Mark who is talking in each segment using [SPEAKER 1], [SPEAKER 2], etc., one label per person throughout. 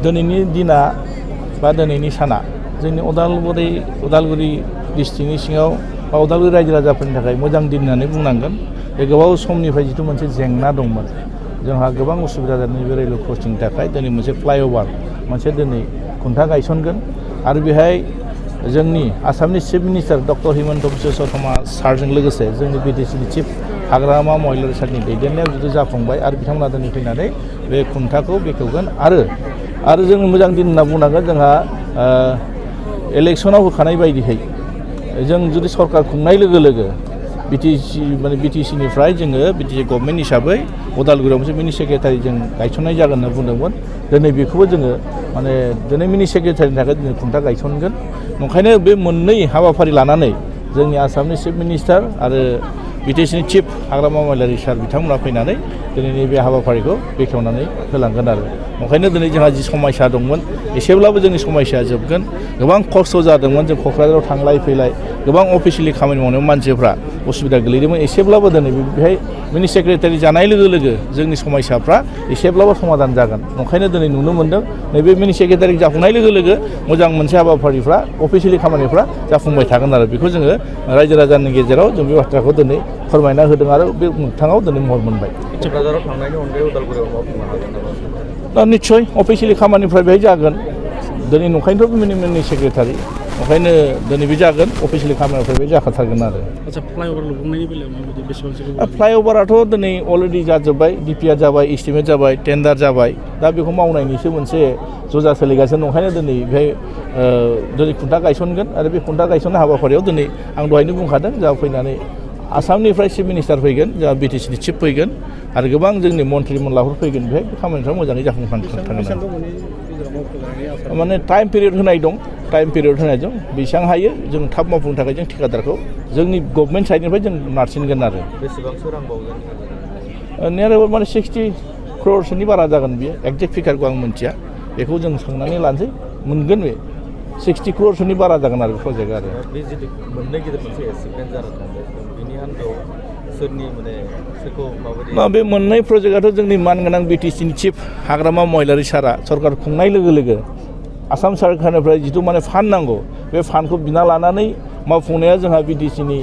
[SPEAKER 1] दिनैनि दिना बा दिनैनि साना जोंनि उदालगुरि डिस्ट्रिक्टनि सिङाव बा उदालगुरि रायजो राजाफोरनि थाखाय मोजां दिन होननानै बुंनांगोन। बे गोबाव समनिफ्राय जिथु मोनसे जेंना दंमोन जोंहा गोबां उसुबिदा जादों बे रेल क्रसिंनि थाखाय दिनै मोनसे फ्लाइअभार मोनसे दिनै खुन्था गायसनगोन आरो बेहाय जोंनि आसामनि chief minister doctor Himanta Biswa Sharma सारजों लोगोसे जोंनि बिटिसिनि चिफ हाग्रामा महिलारि सारनि दैदेननायाव जिथु जाफुंबाय आरो बिथांमोना दिनै फैनानै बे खुन्थाखौ बेखेवगोन आरो जों मोजां दिन होनना बुंनांगोन जोंहा इलेक्सनाव होखानाय बायदियै जों जुदि सरकार खुंनाय लोगो लोगो बिटिसिनिफ्राय जोङो बिटिसि गभर्नमेन्ट हिसाबै उदालगुरियाव मोनसे मिनि सेक्रेटारि जों गायसननाय जागोन होनना बुंदोंमोन। दिनै बेखौबो जोङो दिनै मिनि सेक्रेटारिनि थाखाय दिनै खुन्था गायसनगोन। ओंखायनो बे मोननै हाबाफारि लानानै जोंनि आसामनि चिफ मिनिस्टार आरो बिटिसिनि चिफ हाग्रामा महिलारि सार बिथांमोना फैनानै दिनैनि बे हाबाफारिखौ बेखेवनानै होलांगोन आरो ओंखायनो दिनै जोंहा जि समस्या दंमोन एसेब्लाबो जोंनि समस्याया जोबगोन। गोबां खस्थ' जादोंमोन जों क'क्राझाराव थांलाय फैलाय गोबां अफिसियेलि खामानि मावनायाव मानसिफ्रा उसुबिदा गोलैदोंमोन एसेब्लाबो दिनै बेहाय मिनि सेक्रेटारि जानाय लोगो लोगो जोंनि समस्याफ्रा एसेब्लाबो समाधान जागोन। ओंखायनो दिनै नुनो मोन्दों नैबे मिनि सेक्रेटारि जाफुंनाय लोगो लोगो मोजां मोनसे हाबाफारिफ्रा अफिसियेलि खामानिफ्रा जाफुंबाय थागोन आरो बेखौ जोङो रायजो राजानि गेजेराव जों बे बाथ्राखौ दिनै फोरमायना होदों आरो बे मोगथाङाव दिनै महर मोनबाय।
[SPEAKER 2] क'क्राझाराव थांनायनि अनगायै उदालगुरियाव मावफुंनो हागोन नामा?
[SPEAKER 1] निस्सय अफिसियेलि खामानिफ्रा बेहाय जागोन। दिनै नंखायनोथ' मिनि सेक्रेटारि ओंखायनो दिनै बे जागोन अफिसियेलि खामानिफ्रा बे जाखाथारगोन आरो।
[SPEAKER 3] आচ্ছা फ्लाइअभार लुफुंनायनि बेलायाव माबायदि बेसेबांसो
[SPEAKER 1] फ्लाइअभाराथ' दिनै अलरेडि जाजोब्बाय डिपिआर जाबाय एस्टिमेट जाबाय टेन्डार जाबाय दा बेखौ मावनायनिसो मोनसे जजा सोलिगासिनो ओंखायनो दिनै बेहाय दिनै खुन्था गायसनगोन आरो बे खुन्था गायसननाय हाबाफारियाव दिनै आं दहायनो बुंखादों जा फैनानै आसामनिफ्राय चिफ मिनिस्टार फैगोन जा बिटिसिनि चिफ फैगोन आरो गोबां जोंनि मन्त्रि मोनलाफोर फैगोन बेहाय बे खामानिफ्रा मोजाङै जाफुंसारगोन। माने टाइम पिरियड होनाय दं बेसेबां हायो जों थाब मावफुंनो थाखाय जों ठेकेदारखौ जोंनि गभर्नमेन्ट साइडनिफ्राय जों नारसिनगोन आरो।
[SPEAKER 2] बेसेबांसो रां बावगोन?
[SPEAKER 1] नियार एबाउट माने 60 crores बारा जागोन बियो एक्जेक्ट फिगारखौ आं मिथिया बेखौ जों सोंनानै लानोसै मोनगोन बे 60 crores बारा जागोन आरो प्रजेक्टआ आरो।
[SPEAKER 2] बे जितु मोननै गिदिर मोनसे एसिभमेन्ट जाना थांबाय बिनि आन्दोआव सोरनि माने सोरखौ माबायदि
[SPEAKER 1] बे मोननै प्रजेक्टआथ' जोंनि मानगोनां बिटिसिनि चिफ हाग्रामा महिलारि सारा सरकार खुंनाय लोगो लोगो आसाम सरकारनिफ्राय जिथु माने फान्ड नांगौ बे फान्डखौ बिना लानानै मावफुंनाया जोंहा बिटिसिनि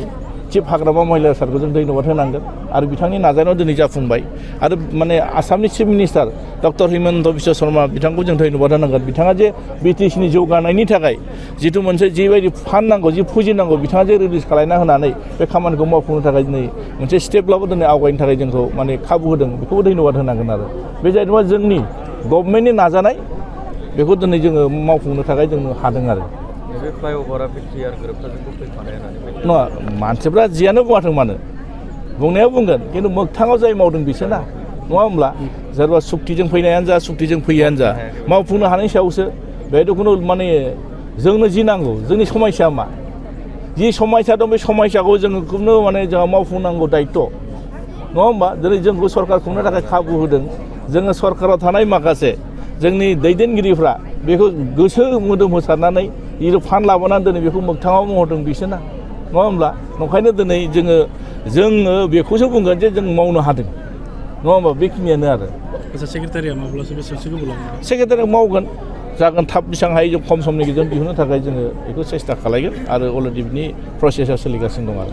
[SPEAKER 1] चिफ हाग्रामा महिलारि सारखौ जों धन्यबाद होनांगोन आरो बिथांनि नाजानायाव दिनै जाफुंबाय आरो माने आसामनि chief minister doctor Himanta Biswa Sharma बिथांखौ जों धन्यबाद होनांगोन। बिथाङा जे बिटिसिनि जौगानायनि थाखाय जिथु मोनसे जिबायदि फान्ड नांगौ जि पुँजि नांगौ बिथाङा जे रिलिज खालामना होनानै बे खामानिखौ मावफुंनो थाखाय दिनै मोनसे स्टेपब्लाबो दिनै आवगायनो थाखाय जोंखौ माने खाबु होदों बेखौबो धन्यबाद होनांगोन आरो बे जाहैबाय जोंनि गभर्नमेन्टनि नाजानाय बेखौ दिनै जोङो मावफुंनो थाखाय जों हादों आरो।
[SPEAKER 2] बे फ्लाइअभारा बिटिआर गोरोबथाजों फैफानाय होननानै
[SPEAKER 1] नङा मानसिफ्रा जियानो बुङाथों मानो बुंनाया बुंगोन खिन्थु मोगथाङाव जाय मावदों बिसोरना नङा होमब्ला सोरबा सुक्तिजों फैनायानो जा सुक्तिजों फैयानो जा मावफुंनो हानायनि सायावसो बेहायथ' खुनु माने जोंनो जि नांगौ जोंनि समस्या मा जि समस्या दं बे समस्याखौ जोङो खुनु माने जोंहा मावफुंनांगौ दायित्व नङा होमबा दिनै जोंखौ सरकार खुंनो थाखाय खाबु होदों जोङो सरकाराव थानाय माखासे जोंनि दैदेनगिरिफ्रा बेखौ गोसो मोदोम होसारनानै जिथु फान्ड लाबोनानै दिनै बेखौ मोगथाङाव महरदों बिसोरना नङा होमब्ला ओंखायनो दिनै जोङो बेखौसो बुंगोन जे जों मावनो हादों नङा होमबा बेखिनियानो आरो।
[SPEAKER 3] आচ্ছা सेक्रेटारिया माब्लासो बेसेबांसो गोबाव लागोन?
[SPEAKER 1] सेक्रेटारिया मावगोन जागोन थाब बेसेबां हायो जों खम समनि गेजेराव दिहुननो थाखाय जोङो बेखौ सेस्था खालायगोन आरो अलरेडि बिनि प्रसेसा सोलिगासिनो दं आरो।